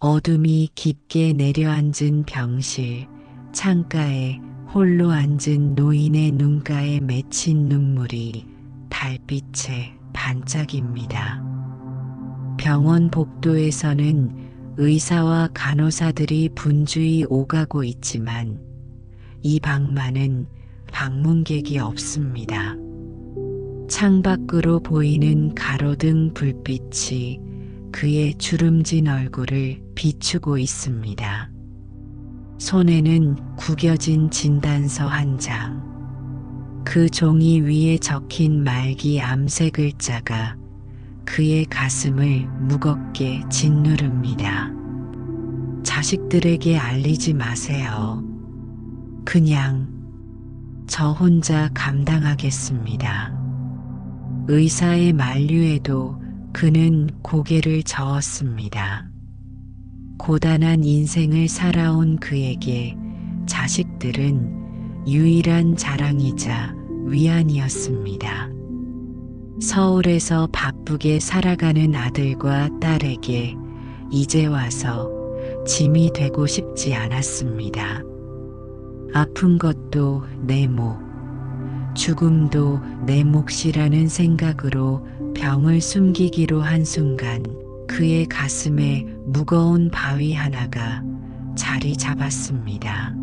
어둠이 깊게 내려앉은 병실, 창가에 홀로 앉은 노인의 눈가에 맺힌 눈물이 달빛에 반짝입니다. 병원 복도에서는 의사와 간호사들이 분주히 오가고 있지만 이 방만은 방문객이 없습니다. 창밖으로 보이는 가로등 불빛이 그의 주름진 얼굴을 비추고 있습니다. 손에는 구겨진 진단서 한 장. 그 종이 위에 적힌 말기 암세 글자가 그의 가슴을 무겁게 짓누릅니다. 자식들에게 알리지 마세요. 그냥 저 혼자 감당하겠습니다. 의사의 만류에도 그는 고개를 저었습니다. 고단한 인생을 살아온 그에게 자식들은 유일한 자랑이자 위안이었습니다. 서울에서 바쁘게 살아가는 아들과 딸에게 이제 와서 짐이 되고 싶지 않았습니다. 아픈 것도 내 몫, 죽음도 내 몫이라는 생각으로 병을 숨기기로 한 순간 그의 가슴에 무거운 바위 하나가 자리 잡았습니다.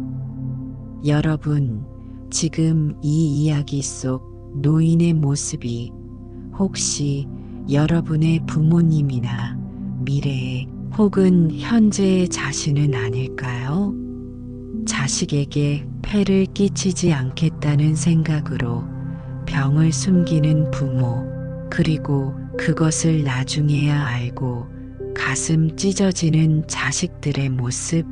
여러분, 지금 이 이야기 속 노인의 모습이 혹시 여러분의 부모님이나 미래의 혹은 현재의 자신은 아닐까요? 자식에게 폐를 끼치지 않겠다는 생각으로 병을 숨기는 부모, 그리고 그것을 나중에야 알고 가슴 찢어지는 자식들의 모습.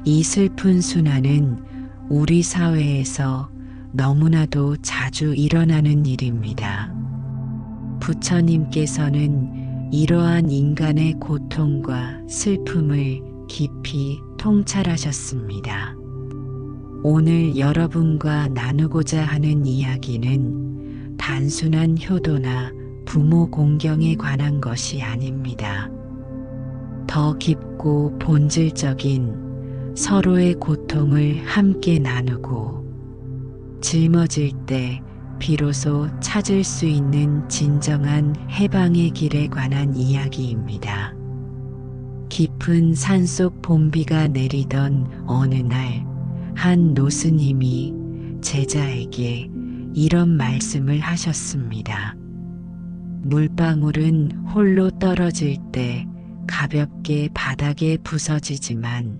이 슬픈 순환은 우리 사회에서 너무나도 자주 일어나는 일입니다. 부처님께서는 이러한 인간의 고통과 슬픔을 깊이 통찰하셨습니다. 오늘 여러분과 나누고자 하는 이야기는 단순한 효도나 부모 공경에 관한 것이 아닙니다. 더 깊고 본질적인 서로의 고통을 함께 나누고 짊어질 때 비로소 찾을 수 있는 진정한 해방의 길에 관한 이야기입니다. 깊은 산속 봄비가 내리던 어느 날, 한 노스님이 제자에게 이런 말씀을 하셨습니다. 물방울은 홀로 떨어질 때 가볍게 바닥에 부서지지만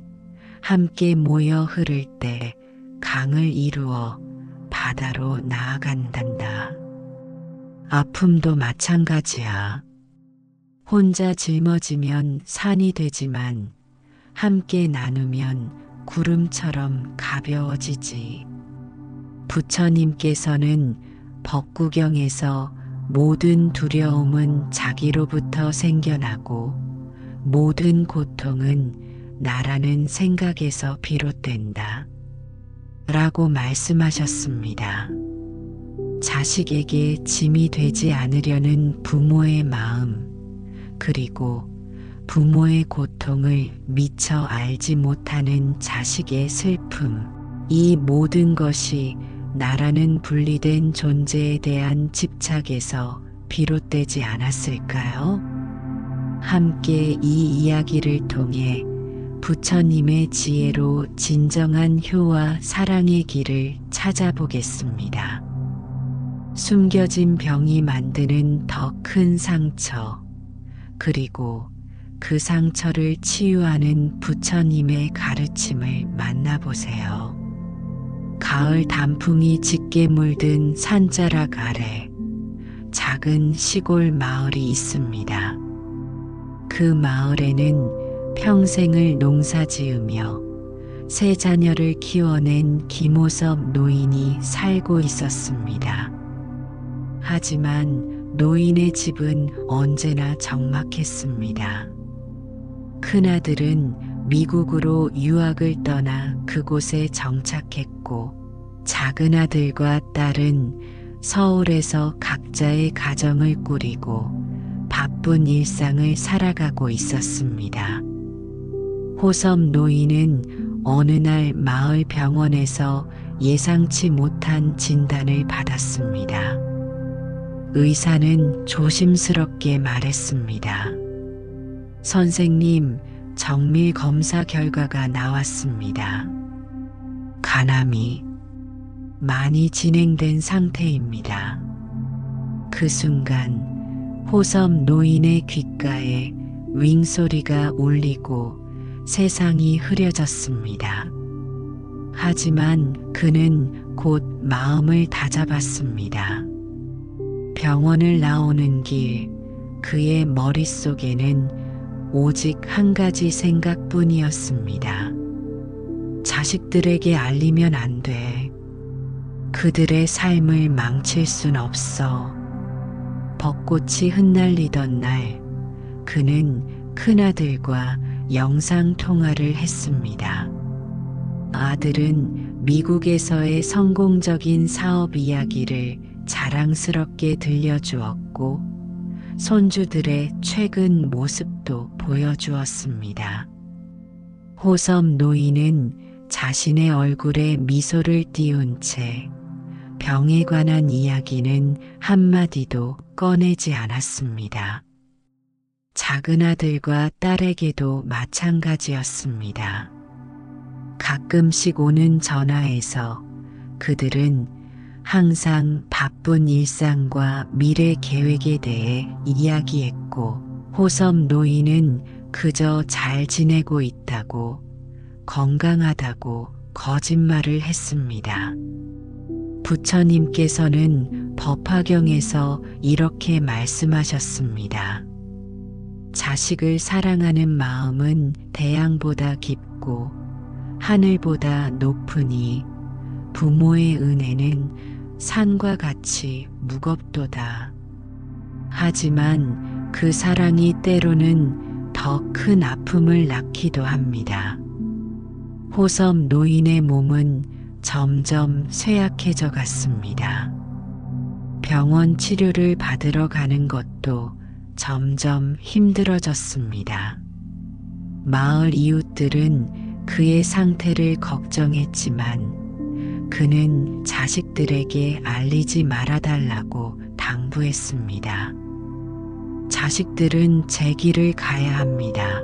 함께 모여 흐를 때 강을 이루어 바다로 나아간단다. 아픔도 마찬가지야. 혼자 짊어지면 산이 되지만 함께 나누면 구름처럼 가벼워지지. 부처님께서는 법구경에서 모든 두려움은 자기로부터 생겨나고 모든 고통은 나라는 생각에서 비롯된다. 라고 말씀하셨습니다. 자식에게 짐이 되지 않으려는 부모의 마음, 그리고 부모의 고통을 미처 알지 못하는 자식의 슬픔, 이 모든 것이 나라는 분리된 존재에 대한 집착에서 비롯되지 않았을까요? 함께 이 이야기를 통해 부처님의 지혜로 진정한 효와 사랑의 길을 찾아보겠습니다. 숨겨진 병이 만드는 더 큰 상처, 그리고 그 상처를 치유하는 부처님의 가르침을 만나보세요. 가을 단풍이 짙게 물든 산자락 아래 작은 시골 마을이 있습니다. 그 마을에는 평생을 농사지으며 세 자녀를 키워낸 김호섭 노인이 살고 있었습니다. 하지만 노인의 집은 언제나 적막했습니다. 큰아들은 미국으로 유학을 떠나 그곳에 정착했고 작은 아들과 딸은 서울에서 각자의 가정을 꾸리고 바쁜 일상을 살아가고 있었습니다. 호섭 노인은 어느 날 마을 병원에서 예상치 못한 진단을 받았습니다. 의사는 조심스럽게 말했습니다. 선생님, 정밀 검사 결과가 나왔습니다. 간암이 많이 진행된 상태입니다. 그 순간 호섭 노인의 귓가에 윙소리가 울리고 세상이 흐려졌습니다. 하지만 그는 곧 마음을 다잡았습니다. 병원을 나오는 길, 그의 머릿속에는 오직 한 가지 생각뿐이었습니다. 자식들에게 알리면 안 돼. 그들의 삶을 망칠 순 없어. 벚꽃이 흩날리던 날, 그는 큰아들과 영상통화를 했습니다. 아들은 미국에서의 성공적인 사업 이야기를 자랑스럽게 들려주었고, 손주들의 최근 모습도 보여주었습니다. 호섭 노인은 자신의 얼굴에 미소를 띄운 채 병에 관한 이야기는 한마디도 꺼내지 않았습니다. 작은 아들과 딸에게도 마찬가지였습니다. 가끔씩 오는 전화에서 그들은 항상 바쁜 일상과 미래 계획에 대해 이야기했고, 호섭 노인은 그저 잘 지내고 있다고, 건강하다고 거짓말을 했습니다. 부처님께서는 법화경에서 이렇게 말씀하셨습니다. 자식을 사랑하는 마음은 대양보다 깊고 하늘보다 높으니 부모의 은혜는 산과 같이 무겁도다. 하지만 그 사랑이 때로는 더 큰 아픔을 낳기도 합니다. 호섭 노인의 몸은 점점 쇠약해져 갔습니다. 병원 치료를 받으러 가는 것도 점점 힘들어졌습니다. 마을 이웃들은 그의 상태를 걱정했지만 그는 자식들에게 알리지 말아달라고 당부했습니다. 자식들은 제 길을 가야 합니다.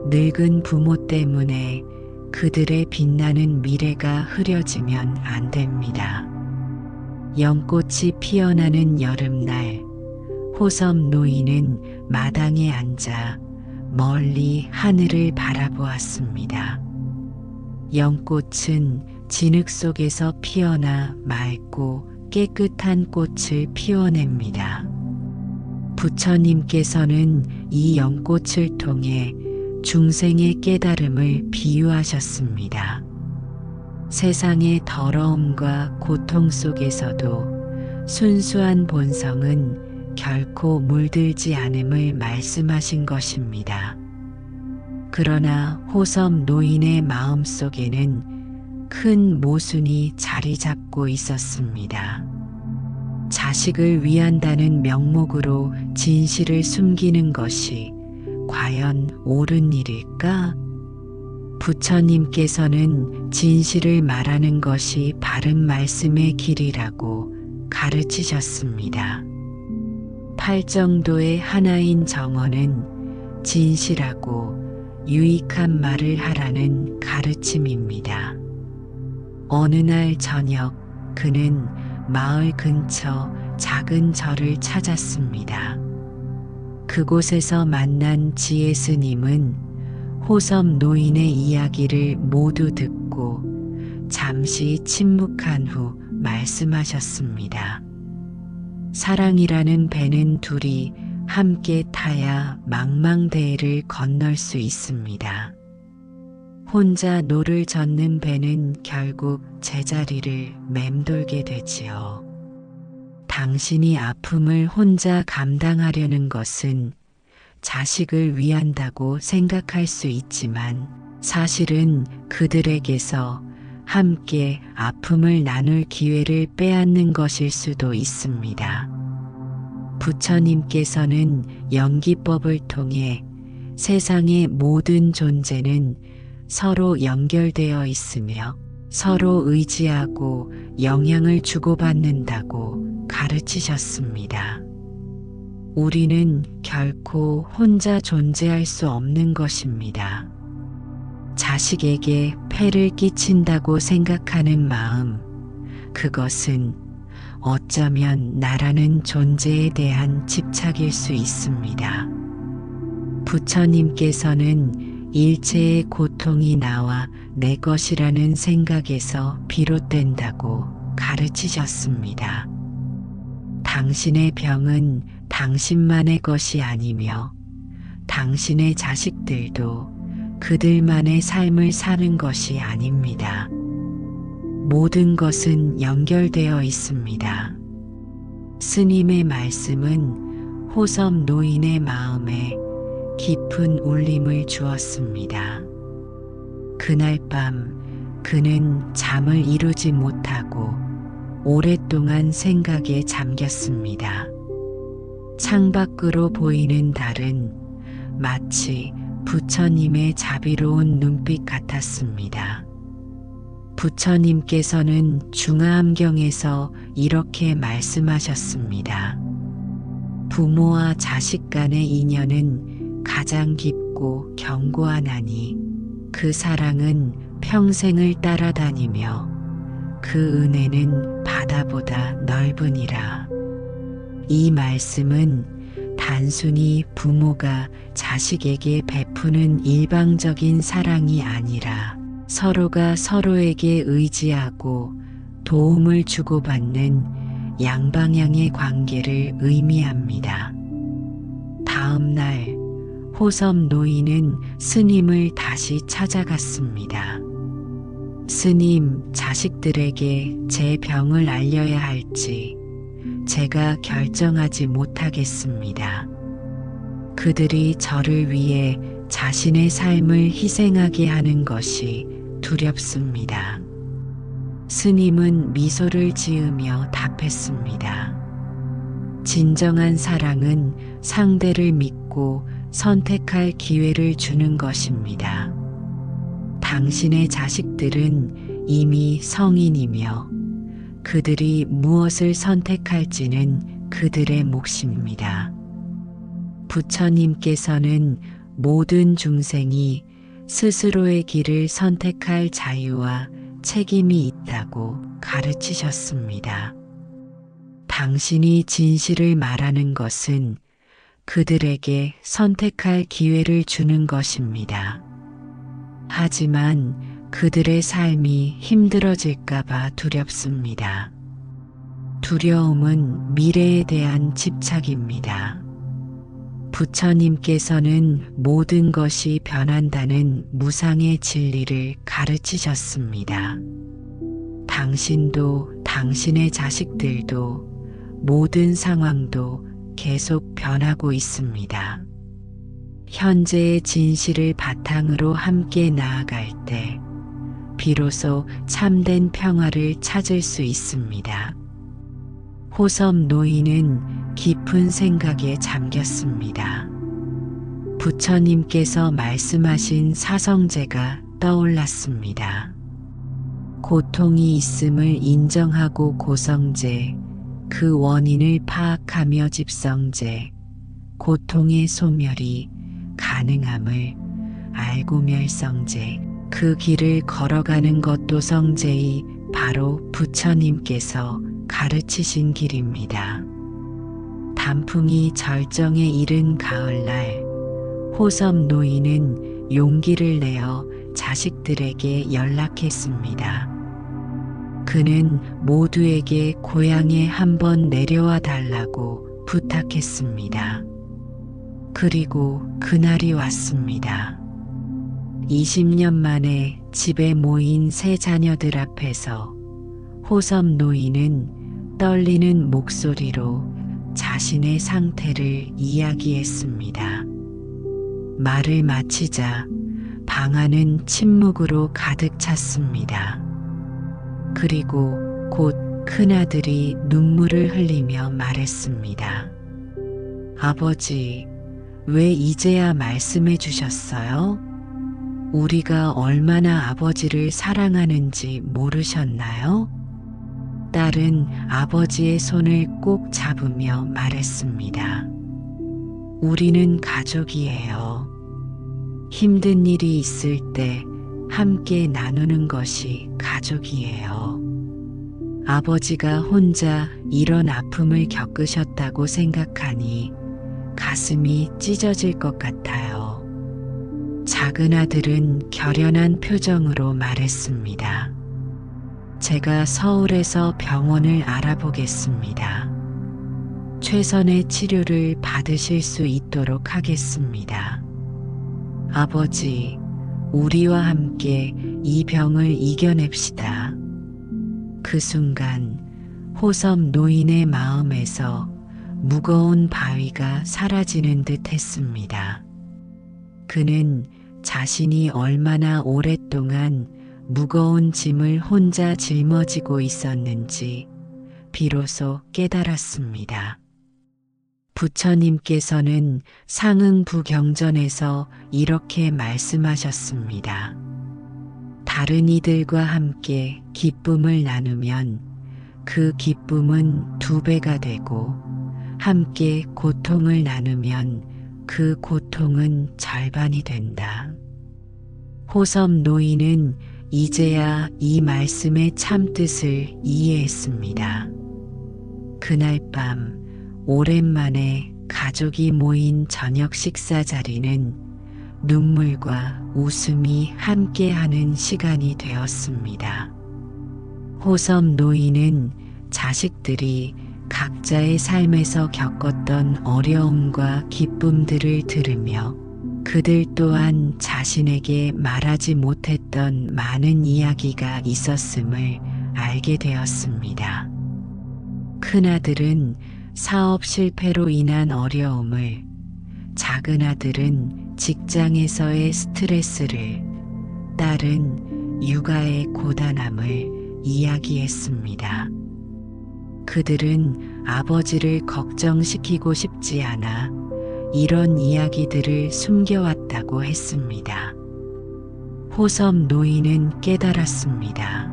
늙은 부모 때문에 그들의 빛나는 미래가 흐려지면 안 됩니다. 연꽃이 피어나는 여름날, 호섭 노인은 마당에 앉아 멀리 하늘을 바라보았습니다. 연꽃은 진흙 속에서 피어나 맑고 깨끗한 꽃을 피워냅니다. 부처님께서는 이 연꽃을 통해 중생의 깨달음을 비유하셨습니다. 세상의 더러움과 고통 속에서도 순수한 본성은 결코 물들지 않음을 말씀하신 것입니다. 그러나 호섭 노인의 마음 속에는 큰 모순이 자리 잡고 있었습니다. 자식을 위한다는 명목으로 진실을 숨기는 것이 과연 옳은 일일까? 부처님께서는 진실을 말하는 것이 바른 말씀의 길이라고 가르치셨습니다. 팔정도의 하나인 정언은 진실하고 유익한 말을 하라는 가르침입니다. 어느 날 저녁 그는 마을 근처 작은 절을 찾았습니다. 그곳에서 만난 지혜 스님은 호섭 노인의 이야기를 모두 듣고 잠시 침묵한 후 말씀하셨습니다. 사랑이라는 배는 둘이 함께 타야 망망대해를 건널 수 있습니다. 혼자 노를 젓는 배는 결국 제자리를 맴돌게 되지요. 당신이 아픔을 혼자 감당하려는 것은 자식을 위한다고 생각할 수 있지만 사실은 그들에게서 함께 아픔을 나눌 기회를 빼앗는 것일 수도 있습니다. 부처님께서는 연기법을 통해 세상의 모든 존재는 서로 연결되어 있으며 서로 의지하고 영향을 주고받는다고 가르치셨습니다. 우리는 결코 혼자 존재할 수 없는 것입니다. 자식에게 폐를 끼친다고 생각하는 마음, 그것은 어쩌면 나라는 존재에 대한 집착일 수 있습니다. 부처님께서는 일체의 고통이 나와 내 것이라는 생각에서 비롯된다고 가르치셨습니다. 당신의 병은 당신만의 것이 아니며 당신의 자식들도 그들만의 삶을 사는 것이 아닙니다. 모든 것은 연결되어 있습니다. 스님의 말씀은 호섬 노인의 마음에 깊은 울림을 주었습니다. 그날 밤 그는 잠을 이루지 못하고 오랫동안 생각에 잠겼습니다. 창밖으로 보이는 달은 마치 부처님의 자비로운 눈빛 같았습니다. 부처님께서는 중화암경에서 이렇게 말씀하셨습니다. 부모와 자식 간의 인연은 가장 깊고 견고하나니 그 사랑은 평생을 따라다니며 그 은혜는 바다보다 넓으니라. 이 말씀은 단순히 부모가 자식에게 베푸는 일방적인 사랑이 아니라 서로가 서로에게 의지하고 도움을 주고받는 양방향의 관계를 의미합니다. 다음 날 호섬 노인은 스님을 다시 찾아갔습니다. 스님, 자식들에게 제 병을 알려야 할지 제가 결정하지 못하겠습니다. 그들이 저를 위해 자신의 삶을 희생하게 하는 것이 두렵습니다. 스님은 미소를 지으며 답했습니다. 진정한 사랑은 상대를 믿고 선택할 기회를 주는 것입니다. 당신의 자식들은 이미 성인이며 그들이 무엇을 선택할지는 그들의 몫입니다. 부처님께서는 모든 중생이 스스로의 길을 선택할 자유와 책임이 있다고 가르치셨습니다. 당신이 진실을 말하는 것은 그들에게 선택할 기회를 주는 것입니다. 하지만 그들의 삶이 힘들어질까봐 두렵습니다. 두려움은 미래에 대한 집착입니다. 부처님께서는 모든 것이 변한다는 무상의 진리를 가르치셨습니다. 당신도 당신의 자식들도 모든 상황도 계속 변하고 있습니다. 현재의 진실을 바탕으로 함께 나아갈 때 비로소 참된 평화를 찾을 수 있습니다. 호섬 노인은 깊은 생각에 잠겼습니다. 부처님께서 말씀하신 사성제가 떠올랐습니다. 고통이 있음을 인정하고 고성제, 그 원인을 파악하며 집성제, 고통의 소멸이 가능함을 알고 멸성제, 그 길을 걸어가는 것도 성제이 바로 부처님께서 가르치신 길입니다. 단풍이 절정에 이른 가을날, 호섬 노인은 용기를 내어 자식들에게 연락했습니다. 그는 모두에게 고향에 한번 내려와 달라고 부탁했습니다. 그리고 그날이 왔습니다. 20년 만에 집에 모인 세 자녀들 앞에서 호섬 노인은 떨리는 목소리로 자신의 상태를 이야기했습니다. 말을 마치자 방 안은 침묵으로 가득 찼습니다. 그리고 곧 큰아들이 눈물을 흘리며 말했습니다. 아버지, 왜 이제야 말씀해 주셨어요? 우리가 얼마나 아버지를 사랑하는지 모르셨나요? 딸은 아버지의 손을 꼭 잡으며 말했습니다. 우리는 가족이에요. 힘든 일이 있을 때 함께 나누는 것이 가족이에요. 아버지가 혼자 이런 아픔을 겪으셨다고 생각하니 가슴이 찢어질 것 같아요. 작은 아들은 결연한 표정으로 말했습니다. 제가 서울에서 병원을 알아보겠습니다. 최선의 치료를 받으실 수 있도록 하겠습니다. 아버지, 우리와 함께 이 병을 이겨냅시다. 그 순간 호섭 노인의 마음에서 무거운 바위가 사라지는 듯 했습니다. 그는 자신이 얼마나 오랫동안 무거운 짐을 혼자 짊어지고 있었는지 비로소 깨달았습니다. 부처님께서는 상응부경전에서 이렇게 말씀하셨습니다. 다른 이들과 함께 기쁨을 나누면 그 기쁨은 2배가 되고 함께 고통을 나누면 그 고통은 절반이 된다. 호섭 노인은 이제야 이 말씀의 참뜻을 이해했습니다. 그날 밤 오랜만에 가족이 모인 저녁 식사 자리는 눈물과 웃음이 함께하는 시간이 되었습니다. 호섭 노인은 자식들이 각자의 삶에서 겪었던 어려움과 기쁨들을 들으며 그들 또한 자신에게 말하지 못했던 많은 이야기가 있었음을 알게 되었습니다. 큰아들은 사업 실패로 인한 어려움을, 작은 아들은 직장에서의 스트레스를, 딸은 육아의 고단함을 이야기했습니다. 그들은 아버지를 걱정시키고 싶지 않아 이런 이야기들을 숨겨왔다고 했습니다. 호섭 노인은 깨달았습니다.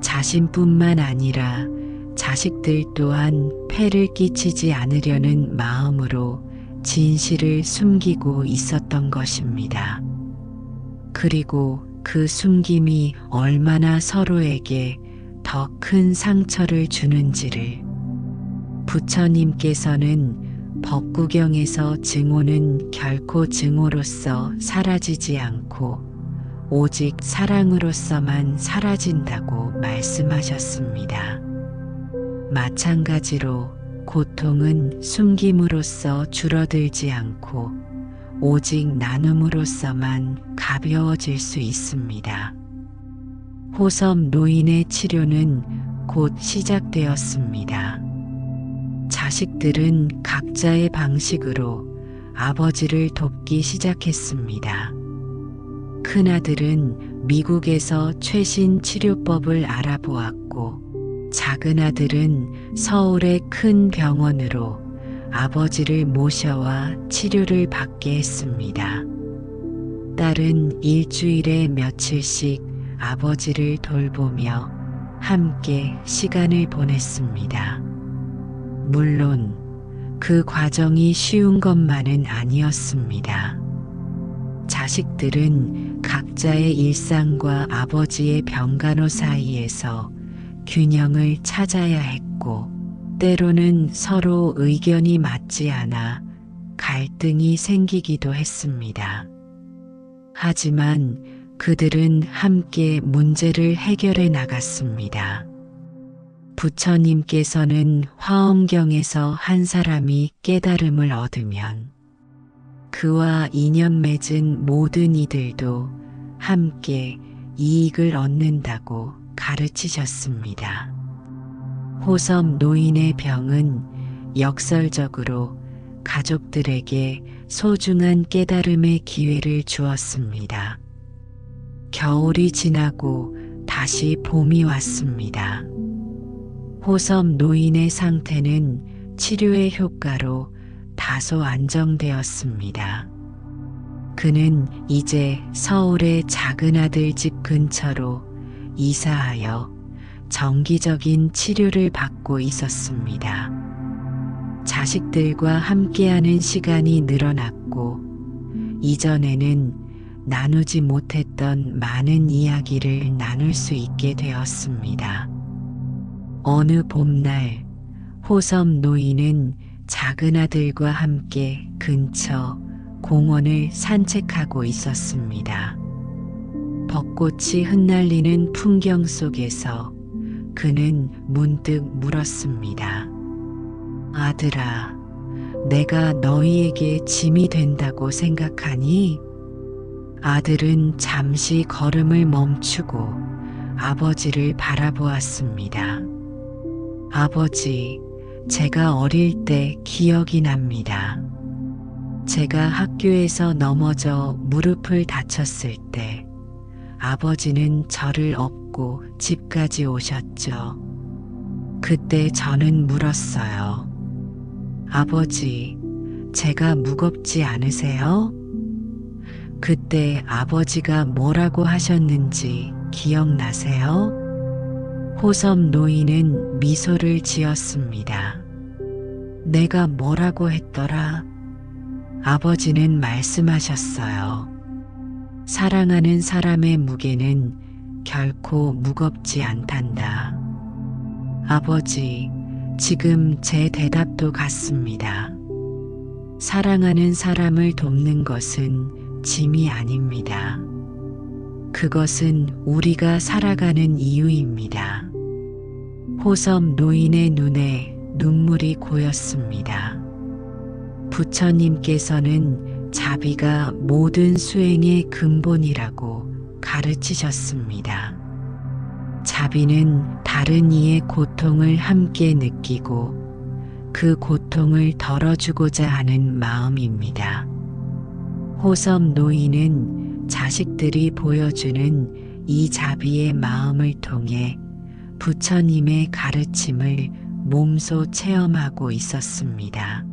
자신뿐만 아니라 자식들 또한 폐를 끼치지 않으려는 마음으로 진실을 숨기고 있었던 것입니다. 그리고 그 숨김이 얼마나 서로에게 더 큰 상처를 주는지를 부처님께서는 법구경에서 증오는 결코 증오로서 사라지지 않고 오직 사랑으로서만 사라진다고 말씀하셨습니다. 마찬가지로 고통은 숨김으로써 줄어들지 않고 오직 나눔으로서만 가벼워질 수 있습니다. 호섭 노인의 치료는 곧 시작되었습니다. 자식들은 각자의 방식으로 아버지를 돕기 시작했습니다. 큰아들은 미국에서 최신 치료법을 알아보았고, 작은 아들은 서울의 큰 병원으로 아버지를 모셔와 치료를 받게 했습니다. 딸은 일주일에 며칠씩 아버지를 돌보며 함께 시간을 보냈습니다. 물론 그 과정이 쉬운 것만은 아니었습니다. 자식들은 각자의 일상과 아버지의 병간호 사이에서 균형을 찾아야 했고, 때로는 서로 의견이 맞지 않아 갈등이 생기기도 했습니다. 하지만 그들은 함께 문제를 해결해 나갔습니다. 부처님께서는 화엄경에서 한 사람이 깨달음을 얻으면 그와 인연 맺은 모든 이들도 함께 이익을 얻는다고 가르치셨습니다. 호섭 노인의 병은 역설적으로 가족들에게 소중한 깨달음의 기회를 주었습니다. 겨울이 지나고 다시 봄이 왔습니다. 호섭 노인의 상태는 치료의 효과로 다소 안정되었습니다. 그는 이제 서울의 작은 아들 집 근처로 이사하여 정기적인 치료를 받고 있었습니다. 자식들과 함께하는 시간이 늘어났고, 이전에는 나누지 못했던 많은 이야기를 나눌 수 있게 되었습니다. 어느 봄날, 호섭 노인은 작은 아들과 함께 근처 공원을 산책하고 있었습니다. 벚꽃이 흩날리는 풍경 속에서 그는 문득 물었습니다. 아들아, 내가 너희에게 짐이 된다고 생각하니? 아들은 잠시 걸음을 멈추고 아버지를 바라보았습니다. 아버지, 제가 어릴 때 기억이 납니다. 제가 학교에서 넘어져 무릎을 다쳤을 때 아버지는 저를 업고 집까지 오셨죠. 그때 저는 물었어요. 아버지, 제가 무겁지 않으세요? 그때 아버지가 뭐라고 하셨는지 기억나세요? 호섭 노인은 미소를 지었습니다. 내가 뭐라고 했더라? 아버지는 말씀하셨어요. 사랑하는 사람의 무게는 결코 무겁지 않단다. 아버지, 지금 제 대답도 같습니다. 사랑하는 사람을 돕는 것은 짐이 아닙니다. 그것은 우리가 살아가는 이유입니다. 호섭 노인의 눈에 눈물이 고였습니다. 부처님께서는 자비가 모든 수행의 근본이라고 가르치셨습니다. 자비는 다른 이의 고통을 함께 느끼고 그 고통을 덜어주고자 하는 마음입니다. 호섭 노인은 자식들이 보여주는 이 자비의 마음을 통해 부처님의 가르침을 몸소 체험하고 있었습니다.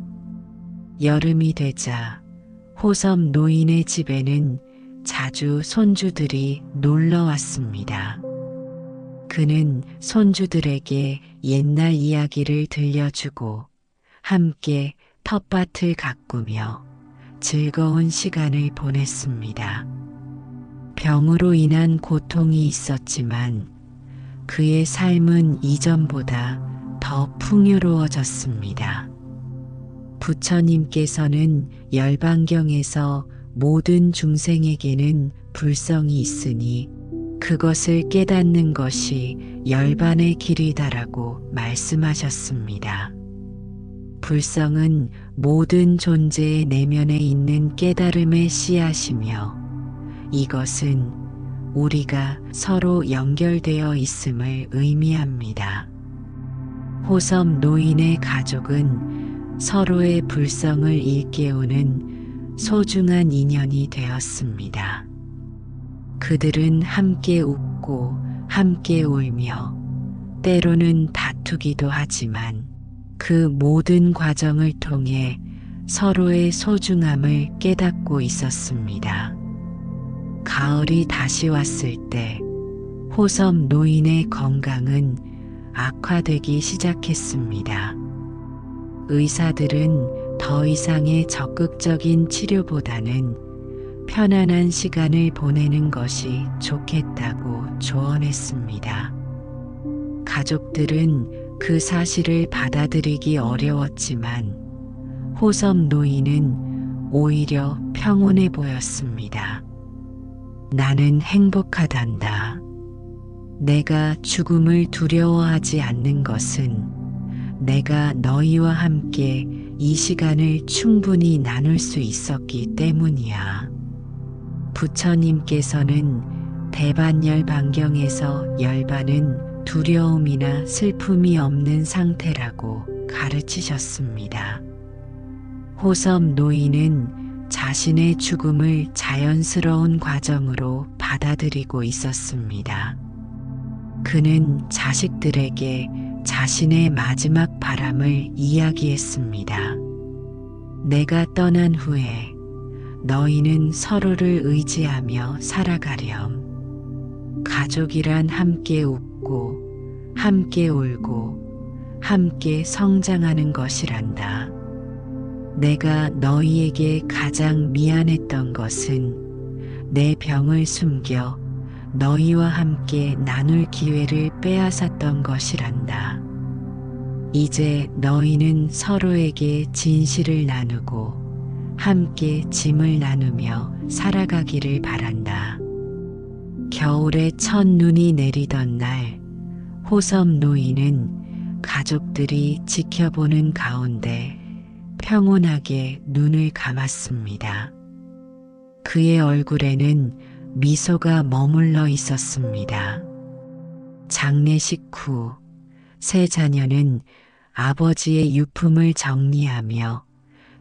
여름이 되자 호섭 노인의 집에는 자주 손주들이 놀러 왔습니다. 그는 손주들에게 옛날 이야기를 들려주고 함께 텃밭을 가꾸며 즐거운 시간을 보냈습니다. 병으로 인한 고통이 있었지만 그의 삶은 이전보다 더 풍요로워졌습니다. 부처님께서는 열반경에서 모든 중생에게는 불성이 있으니 그것을 깨닫는 것이 열반의 길이다라고 말씀하셨습니다. 불성은 모든 존재의 내면에 있는 깨달음의 씨앗이며 이것은 우리가 서로 연결되어 있음을 의미합니다. 호섭 노인의 가족은 서로의 불성을 일깨우는 소중한 인연이 되었습니다. 그들은 함께 웃고 함께 울며 때로는 다투기도 하지만 그 모든 과정을 통해 서로의 소중함을 깨닫고 있었습니다. 가을이 다시 왔을 때 호섭 노인의 건강은 악화되기 시작했습니다. 의사들은 더 이상의 적극적인 치료보다는 편안한 시간을 보내는 것이 좋겠다고 조언했습니다. 가족들은 그 사실을 받아들이기 어려웠지만 호섭 노인은 오히려 평온해 보였습니다. 나는 행복하단다. 내가 죽음을 두려워하지 않는 것은 내가 너희와 함께 이 시간을 충분히 나눌 수 있었기 때문이야. 부처님께서는 대반열반경에서 열반은 두려움이나 슬픔이 없는 상태라고 가르치셨습니다. 호섭 노인은 자신의 죽음을 자연스러운 과정으로 받아들이고 있었습니다. 그는 자식들에게 자신의 마지막 바람을 이야기했습니다. 내가 떠난 후에 너희는 서로를 의지하며 살아가렴. 가족이란 함께 웃고, 함께 울고, 함께 성장하는 것이란다. 내가 너희에게 가장 미안했던 것은 내 병을 숨겨 너희와 함께 나눌 기회를 빼앗았던 것이란다. 이제 너희는 서로에게 진실을 나누고 함께 짐을 나누며 살아가기를 바란다. 겨울에 첫눈이 내리던 날, 호섬 노인은 가족들이 지켜보는 가운데 평온하게 눈을 감았습니다. 그의 얼굴에는 미소가 머물러 있었습니다. 장례식 후 세 자녀는 아버지의 유품을 정리하며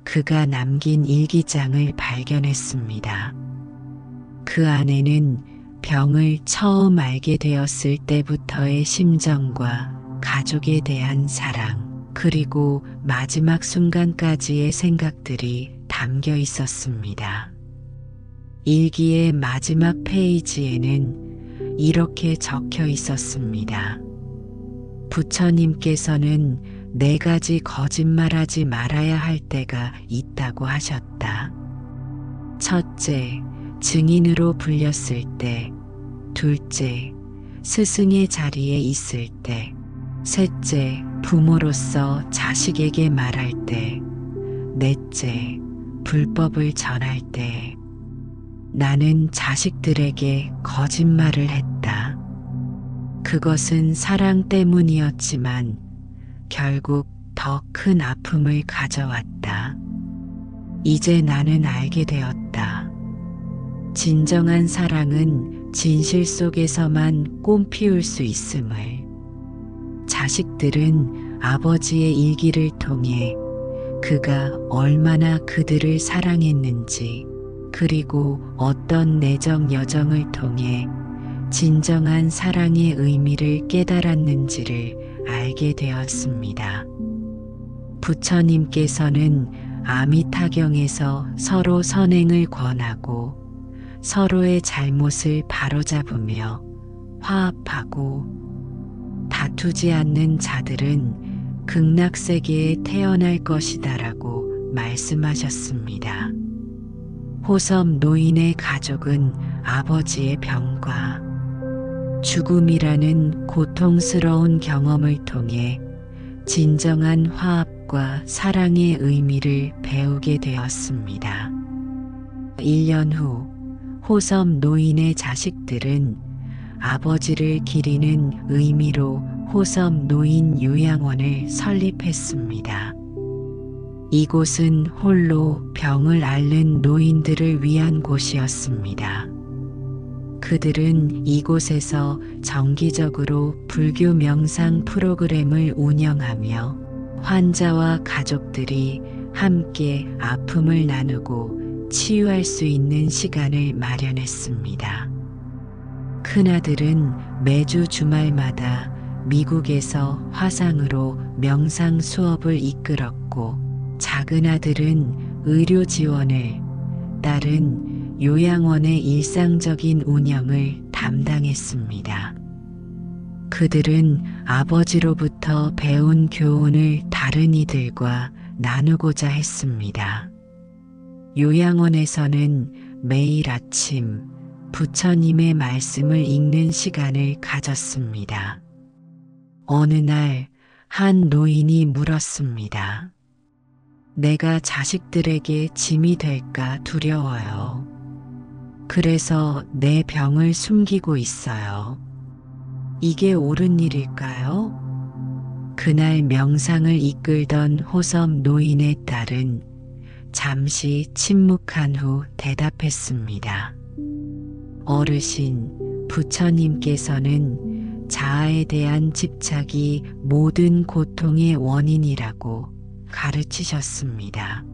그가 남긴 일기장을 발견했습니다. 그 안에는 병을 처음 알게 되었을 때부터의 심정과 가족에 대한 사랑, 그리고 마지막 순간까지의 생각들이 담겨 있었습니다. 일기의 마지막 페이지에는 이렇게 적혀 있었습니다. 부처님께서는 4가지 거짓말하지 말아야 할 때가 있다고 하셨다. 첫째, 증인으로 불렸을 때. 둘째, 스승의 자리에 있을 때. 셋째, 부모로서 자식에게 말할 때. 넷째, 불법을 전할 때. 나는 자식들에게 거짓말을 했다. 그것은 사랑 때문이었지만 결국 더 큰 아픔을 가져왔다. 이제 나는 알게 되었다. 진정한 사랑은 진실 속에서만 꽃 피울 수 있음을. 자식들은 아버지의 일기를 통해 그가 얼마나 그들을 사랑했는지, 그리고 어떤 내적 여정을 통해 진정한 사랑의 의미를 깨달았는지를 알게 되었습니다. 부처님께서는 아미타경에서 서로 선행을 권하고 서로의 잘못을 바로잡으며 화합하고 다투지 않는 자들은 극락세계에 태어날 것이다라고 말씀하셨습니다. 호섬 노인의 가족은 아버지의 병과 죽음이라는 고통스러운 경험을 통해 진정한 화합과 사랑의 의미를 배우게 되었습니다. 1년 후 호섬 노인의 자식들은 아버지를 기리는 의미로 호섬 노인 요양원을 설립했습니다. 이곳은 홀로 병을 앓는 노인들을 위한 곳이었습니다. 그들은 이곳에서 정기적으로 불교 명상 프로그램을 운영하며 환자와 가족들이 함께 아픔을 나누고 치유할 수 있는 시간을 마련했습니다. 큰아들은 매주 주말마다 미국에서 화상으로 명상 수업을 이끌었고, 작은 아들은 의료 지원을, 딸은 요양원의 일상적인 운영을 담당했습니다. 그들은 아버지로부터 배운 교훈을 다른 이들과 나누고자 했습니다. 요양원에서는 매일 아침 부처님의 말씀을 읽는 시간을 가졌습니다. 어느 날 한 노인이 물었습니다. 내가 자식들에게 짐이 될까 두려워요. 그래서 내 병을 숨기고 있어요. 이게 옳은 일일까요? 그날 명상을 이끌던 호섬 노인의 딸은 잠시 침묵한 후 대답했습니다. 어르신, 부처님께서는 자아에 대한 집착이 모든 고통의 원인이라고 가르치셨습니다.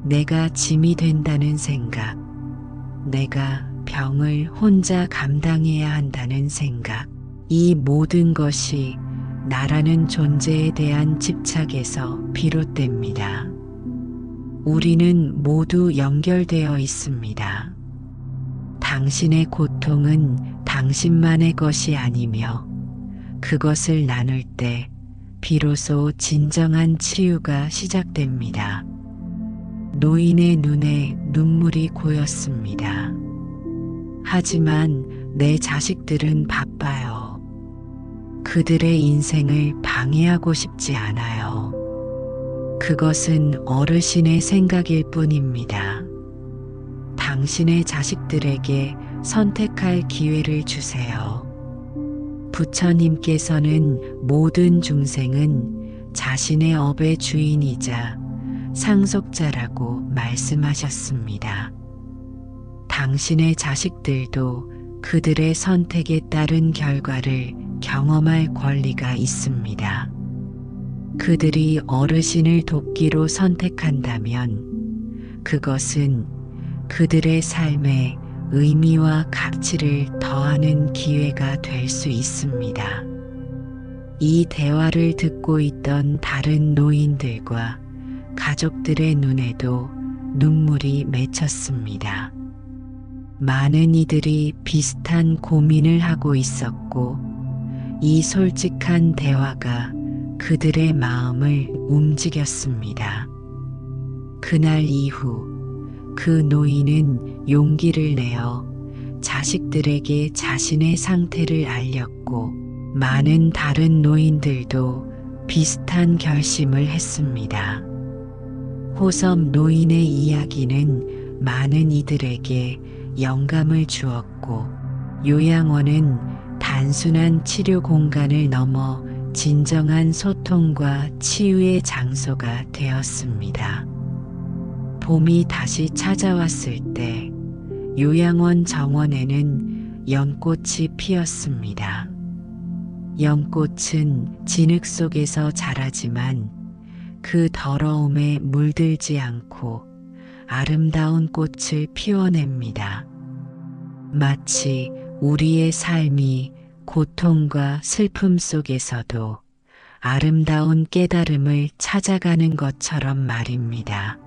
내가 짐이 된다는 생각, 내가 병을 혼자 감당해야 한다는 생각, 이 모든 것이 나라는 존재에 대한 집착에서 비롯됩니다. 우리는 모두 연결되어 있습니다. 당신의 고통은 당신만의 것이 아니며 그것을 나눌 때 비로소 진정한 치유가 시작됩니다. 노인의 눈에 눈물이 고였습니다. 하지만 내 자식들은 바빠요. 그들의 인생을 방해하고 싶지 않아요. 그것은 어르신의 생각일 뿐입니다. 당신의 자식들에게 선택할 기회를 주세요. 부처님께서는 모든 중생은 자신의 업의 주인이자 상속자라고 말씀하셨습니다. 당신의 자식들도 그들의 선택에 따른 결과를 경험할 권리가 있습니다. 그들이 어르신을 돕기로 선택한다면 그것은 그들의 삶에 의미와 가치를 더하는 기회가 될 수 있습니다. 이 대화를 듣고 있던 다른 노인들과 가족들의 눈에도 눈물이 맺혔습니다. 많은 이들이 비슷한 고민을 하고 있었고, 이 솔직한 대화가 그들의 마음을 움직였습니다. 그날 이후 그 노인은 용기를 내어 자식들에게 자신의 상태를 알렸고, 많은 다른 노인들도 비슷한 결심을 했습니다. 호섭 노인의 이야기는 많은 이들에게 영감을 주었고, 요양원은 단순한 치료 공간을 넘어 진정한 소통과 치유의 장소가 되었습니다. 봄이 다시 찾아왔을 때 요양원 정원에는 연꽃이 피었습니다. 연꽃은 진흙 속에서 자라지만 그 더러움에 물들지 않고 아름다운 꽃을 피워냅니다. 마치 우리의 삶이 고통과 슬픔 속에서도 아름다운 깨달음을 찾아가는 것처럼 말입니다.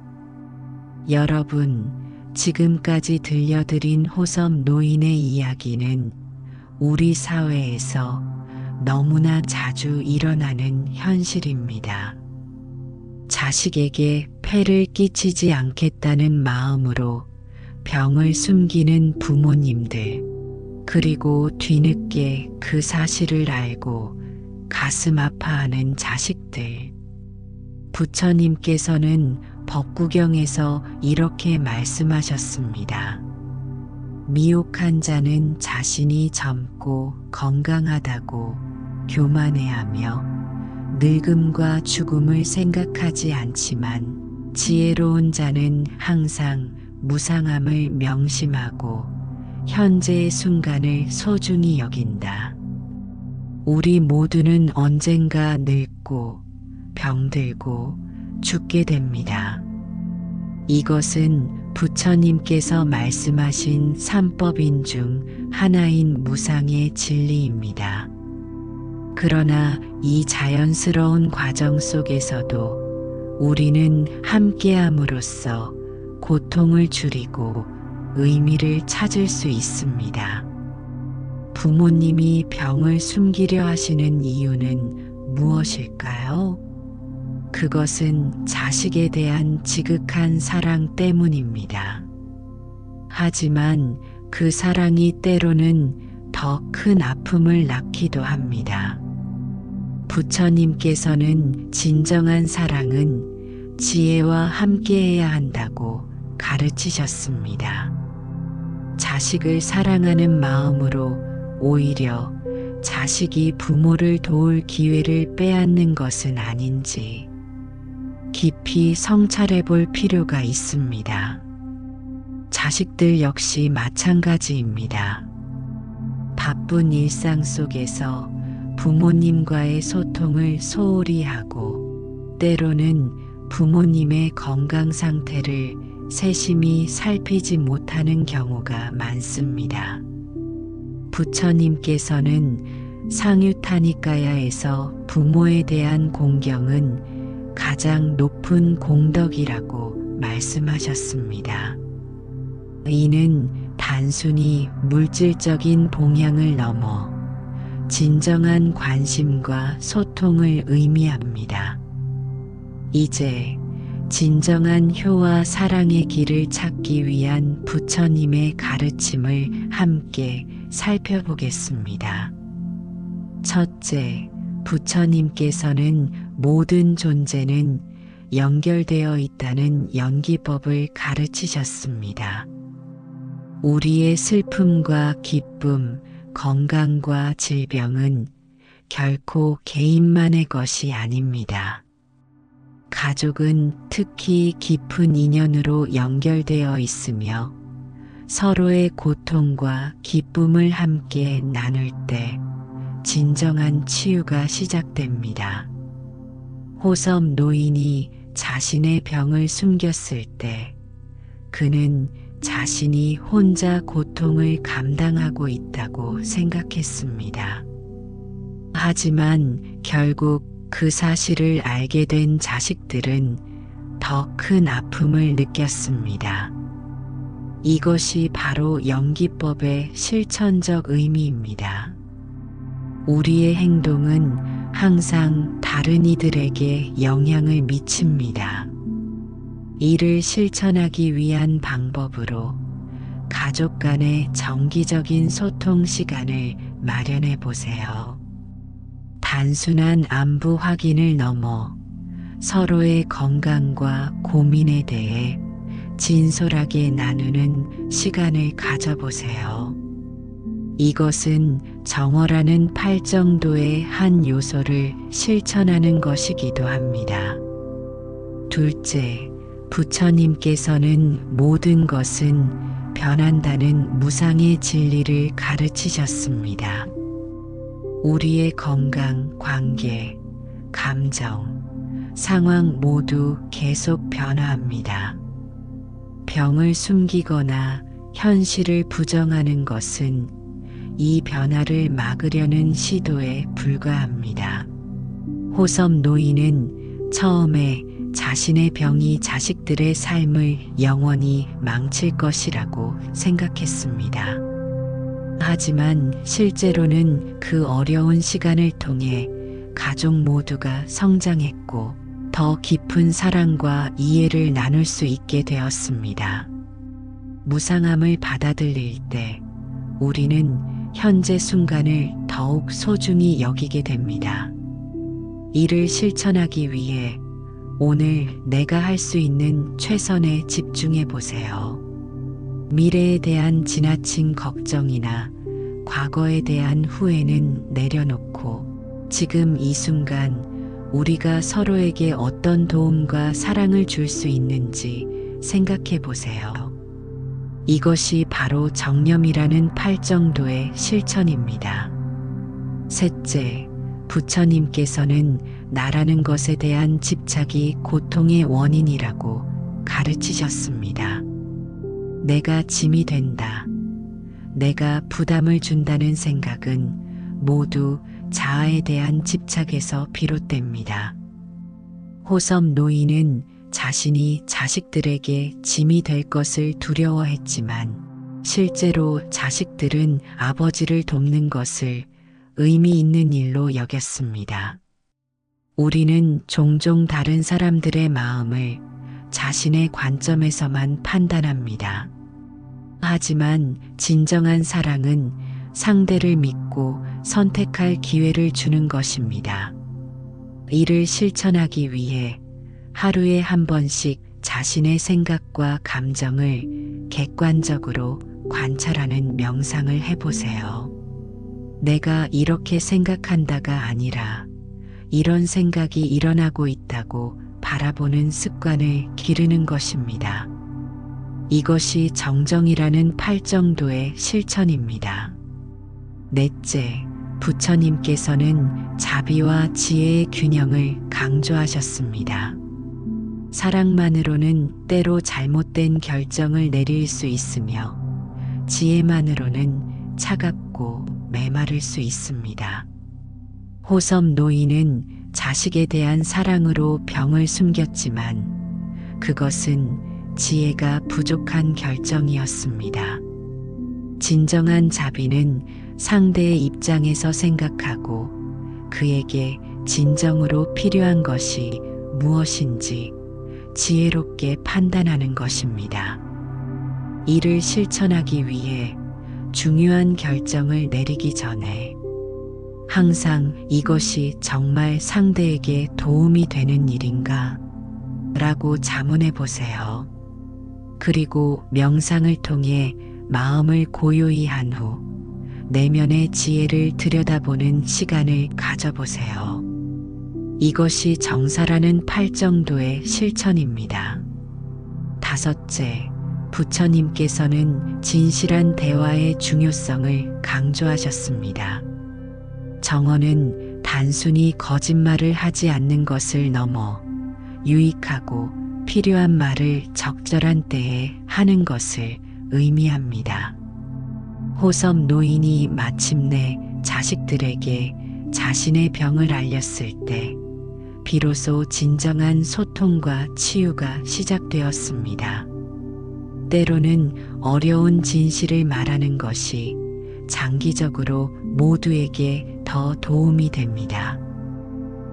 여러분, 지금까지 들려드린 호섭 노인의 이야기는 우리 사회에서 너무나 자주 일어나는 현실입니다. 자식에게 폐를 끼치지 않겠다는 마음으로 병을 숨기는 부모님들, 그리고 뒤늦게 그 사실을 알고 가슴 아파하는 자식들. 부처님께서는 법구경에서 이렇게 말씀하셨습니다. 미혹한 자는 자신이 젊고 건강하다고 교만해하며 늙음과 죽음을 생각하지 않지만, 지혜로운 자는 항상 무상함을 명심하고 현재의 순간을 소중히 여긴다. 우리 모두는 언젠가 늙고 병들고 죽게 됩니다. 이것은 부처님께서 말씀하신 삼법인 중 하나인 무상의 진리입니다. 그러나 이 자연스러운 과정 속에서도 우리는 함께함으로써 고통을 줄이고 의미를 찾을 수 있습니다. 부모님이 병을 숨기려 하시는 이유는 무엇일까요? 그것은 자식에 대한 지극한 사랑 때문입니다. 하지만 그 사랑이 때로는 더 큰 아픔을 낳기도 합니다. 부처님께서는 진정한 사랑은 지혜와 함께해야 한다고 가르치셨습니다. 자식을 사랑하는 마음으로 오히려 자식이 부모를 도울 기회를 빼앗는 것은 아닌지 깊이 성찰해 볼 필요가 있습니다. 자식들 역시 마찬가지입니다. 바쁜 일상 속에서 부모님과의 소통을 소홀히 하고, 때로는 부모님의 건강 상태를 세심히 살피지 못하는 경우가 많습니다. 부처님께서는 상유타니까야에서 부모에 대한 공경은 가장 높은 공덕이라고 말씀하셨습니다. 이는 단순히 물질적인 봉양을 넘어 진정한 관심과 소통을 의미합니다. 이제 진정한 효와 사랑의 길을 찾기 위한 부처님의 가르침을 함께 살펴보겠습니다. 첫째, 부처님께서는 모든 존재는 연결되어 있다는 연기법을 가르치셨습니다. 우리의 슬픔과 기쁨, 건강과 질병은 결코 개인만의 것이 아닙니다. 가족은 특히 깊은 인연으로 연결되어 있으며 서로의 고통과 기쁨을 함께 나눌 때 진정한 치유가 시작됩니다. 호섭 노인이 자신의 병을 숨겼을 때 그는 자신이 혼자 고통을 감당하고 있다고 생각했습니다. 하지만 결국 그 사실을 알게 된 자식들은 더 큰 아픔을 느꼈습니다. 이것이 바로 연기법의 실천적 의미입니다. 우리의 행동은 항상 다른 이들에게 영향을 미칩니다. 이를 실천하기 위한 방법으로 가족 간의 정기적인 소통 시간을 마련해 보세요. 단순한 안부 확인을 넘어 서로의 건강과 고민에 대해 진솔하게 나누는 시간을 가져보세요. 이것은 정어라는 팔정도의 한 요소를 실천하는 것이기도 합니다. 둘째, 부처님께서는 모든 것은 변한다는 무상의 진리를 가르치셨습니다. 우리의 건강, 관계, 감정, 상황 모두 계속 변화합니다. 병을 숨기거나 현실을 부정하는 것은 이 변화를 막으려는 시도에 불과합니다. 호섭 노인은 처음에 자신의 병이 자식들의 삶을 영원히 망칠 것이라고 생각했습니다. 하지만 실제로는 그 어려운 시간을 통해 가족 모두가 성장했고 더 깊은 사랑과 이해를 나눌 수 있게 되었습니다. 무상함을 받아들일 때 우리는 현재 순간을 더욱 소중히 여기게 됩니다. 이를 실천하기 위해 오늘 내가 할 수 있는 최선에 집중해 보세요. 미래에 대한 지나친 걱정이나 과거에 대한 후회는 내려놓고 지금 이 순간 우리가 서로에게 어떤 도움과 사랑을 줄 수 있는지 생각해 보세요. 이것이 바로 정념이라는 팔정도의 실천입니다. 셋째, 부처님께서는 나라는 것에 대한 집착이 고통의 원인이라고 가르치셨습니다. 내가 짐이 된다. 내가 부담을 준다는 생각은 모두 자아에 대한 집착에서 비롯됩니다. 호섭 노인은 자신이 자식들에게 짐이 될 것을 두려워했지만 실제로 자식들은 아버지를 돕는 것을 의미 있는 일로 여겼습니다. 우리는 종종 다른 사람들의 마음을 자신의 관점에서만 판단합니다. 하지만 진정한 사랑은 상대를 믿고 선택할 기회를 주는 것입니다. 이를 실천하기 위해 하루에 한 번씩 자신의 생각과 감정을 객관적으로 관찰하는 명상을 해보세요. 내가 이렇게 생각한다가 아니라 이런 생각이 일어나고 있다고 바라보는 습관을 기르는 것입니다. 이것이 정정이라는 팔정도의 실천입니다. 넷째, 부처님께서는 자비와 지혜의 균형을 강조하셨습니다. 사랑만으로는 때로 잘못된 결정을 내릴 수 있으며 지혜만으로는 차갑고 메마를 수 있습니다. 호섭 노인은 자식에 대한 사랑으로 병을 숨겼지만 그것은 지혜가 부족한 결정이었습니다. 진정한 자비는 상대의 입장에서 생각하고 그에게 진정으로 필요한 것이 무엇인지 지혜롭게 판단하는 것입니다. 이를 실천하기 위해 중요한 결정을 내리기 전에 항상 이것이 정말 상대에게 도움이 되는 일인가? 라고 자문해 보세요. 그리고 명상을 통해 마음을 고요히 한 후 내면의 지혜를 들여다보는 시간을 가져보세요. 이것이 정사라는 8정도의 실천입니다. 다섯째, 부처님께서는 진실한 대화의 중요성을 강조하셨습니다. 정언은 단순히 거짓말을 하지 않는 것을 넘어 유익하고 필요한 말을 적절한 때에 하는 것을 의미합니다. 호섭 노인이 마침내 자식들에게 자신의 병을 알렸을 때 비로소 진정한 소통과 치유가 시작되었습니다. 때로는 어려운 진실을 말하는 것이 장기적으로 모두에게 더 도움이 됩니다.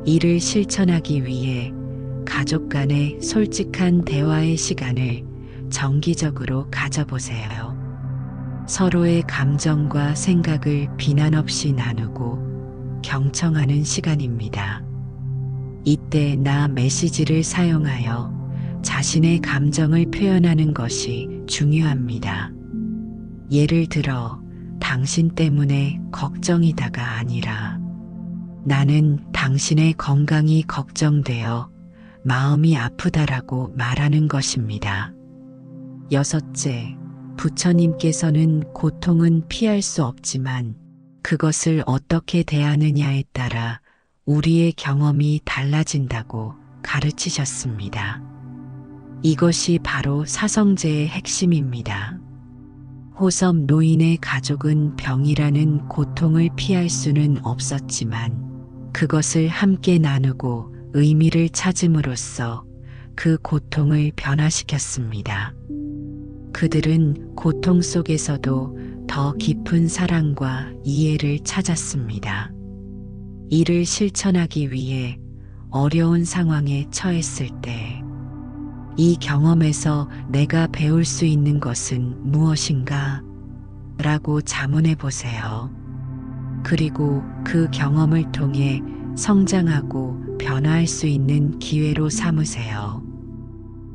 이를 실천하기 위해 가족 간의 솔직한 대화의 시간을 정기적으로 가져보세요. 서로의 감정과 생각을 비난 없이 나누고 경청하는 시간입니다. 이때 나 메시지를 사용하여 자신의 감정을 표현하는 것이 중요합니다. 예를 들어, 당신 때문에 걱정이다가 아니라 나는 당신의 건강이 걱정되어 마음이 아프다라고 말하는 것입니다. 여섯째, 부처님께서는 고통은 피할 수 없지만 그것을 어떻게 대하느냐에 따라 우리의 경험이 달라진다고 가르치셨습니다. 이것이 바로 사성제의 핵심입니다. 호섭 노인의 가족은 병이라는 고통을 피할 수는 없었지만 그것을 함께 나누고 의미를 찾음으로써 그 고통을 변화시켰습니다. 그들은 고통 속에서도 더 깊은 사랑과 이해를 찾았습니다. 이를 실천하기 위해 어려운 상황에 처했을 때 이 경험에서 내가 배울 수 있는 것은 무엇인가? 라고 자문해 보세요. 그리고 그 경험을 통해 성장하고 변화할 수 있는 기회로 삼으세요.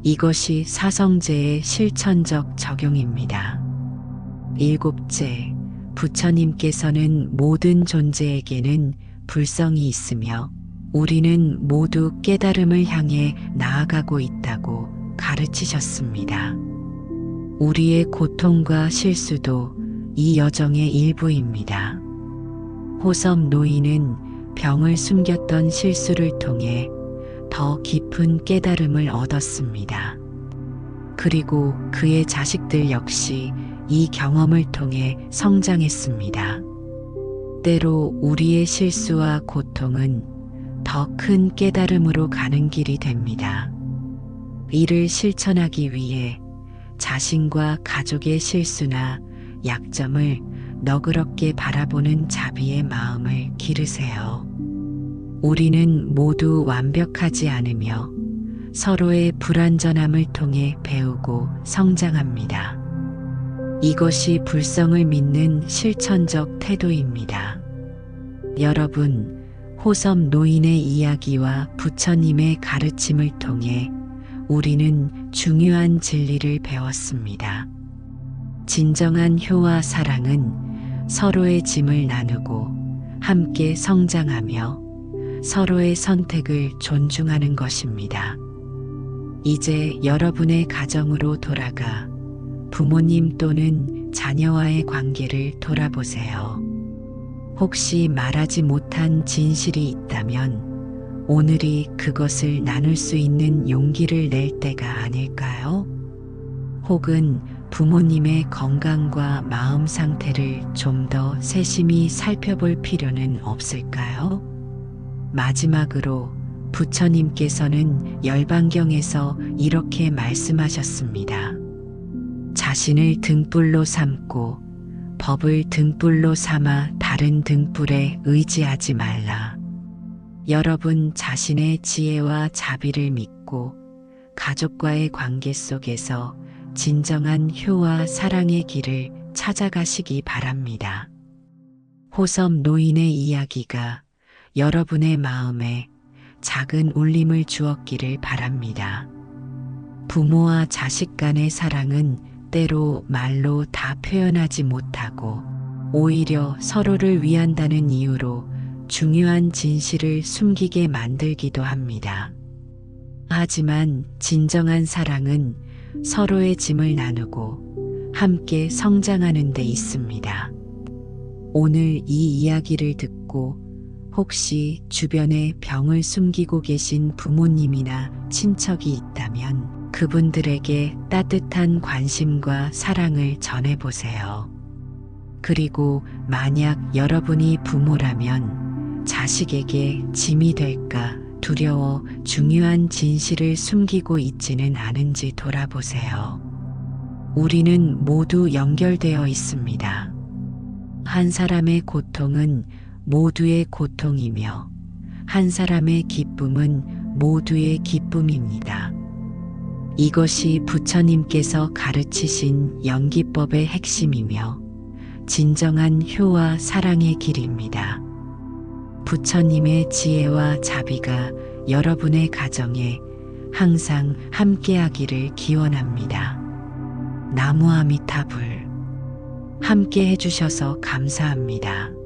이것이 사성제의 실천적 적용입니다. 일곱째, 부처님께서는 모든 존재에게는 불성이 있으며 우리는 모두 깨달음을 향해 나아가고 있다고 가르치셨습니다. 우리의 고통과 실수도 이 여정의 일부입니다. 호섭 노인은 병을 숨겼던 실수를 통해 더 깊은 깨달음을 얻었습니다. 그리고 그의 자식들 역시 이 경험을 통해 성장했습니다. 때로 우리의 실수와 고통은 더 큰 깨달음으로 가는 길이 됩니다. 이를 실천하기 위해 자신과 가족의 실수나 약점을 너그럽게 바라보는 자비의 마음을 기르세요. 우리는 모두 완벽하지 않으며 서로의 불완전함을 통해 배우고 성장합니다. 이것이 불성을 믿는 실천적 태도입니다. 여러분, 호섭 노인의 이야기와 부처님의 가르침을 통해 우리는 중요한 진리를 배웠습니다. 진정한 효와 사랑은 서로의 짐을 나누고 함께 성장하며 서로의 선택을 존중하는 것입니다. 이제 여러분의 가정으로 돌아가 부모님 또는 자녀와의 관계를 돌아보세요. 혹시 말하지 못한 진실이 있다면 오늘이 그것을 나눌 수 있는 용기를 낼 때가 아닐까요? 혹은 부모님의 건강과 마음 상태를 좀 더 세심히 살펴볼 필요는 없을까요? 마지막으로 부처님께서는 열반경에서 이렇게 말씀하셨습니다. 자신을 등불로 삼고 법을 등불로 삼아 다른 등불에 의지하지 말라. 여러분 자신의 지혜와 자비를 믿고 가족과의 관계 속에서 진정한 효와 사랑의 길을 찾아가시기 바랍니다. 호섭 노인의 이야기가 여러분의 마음에 작은 울림을 주었기를 바랍니다. 부모와 자식 간의 사랑은 때로 말로 다 표현하지 못하고 오히려 서로를 위한다는 이유로 중요한 진실을 숨기게 만들기도 합니다. 하지만 진정한 사랑은 서로의 짐을 나누고 함께 성장하는 데 있습니다. 오늘 이 이야기를 듣고 혹시 주변에 병을 숨기고 계신 부모님이나 친척이 있다면 그분들에게 따뜻한 관심과 사랑을 전해보세요. 그리고 만약 여러분이 부모라면 자식에게 짐이 될까 두려워 중요한 진실을 숨기고 있지는 않은지 돌아보세요. 우리는 모두 연결되어 있습니다. 한 사람의 고통은 모두의 고통이며 한 사람의 기쁨은 모두의 기쁨입니다. 이것이 부처님께서 가르치신 연기법의 핵심이며 진정한 효와 사랑의 길입니다. 부처님의 지혜와 자비가 여러분의 가정에 항상 함께하기를 기원합니다. 나무 아미타불 함께 해주셔서 감사합니다.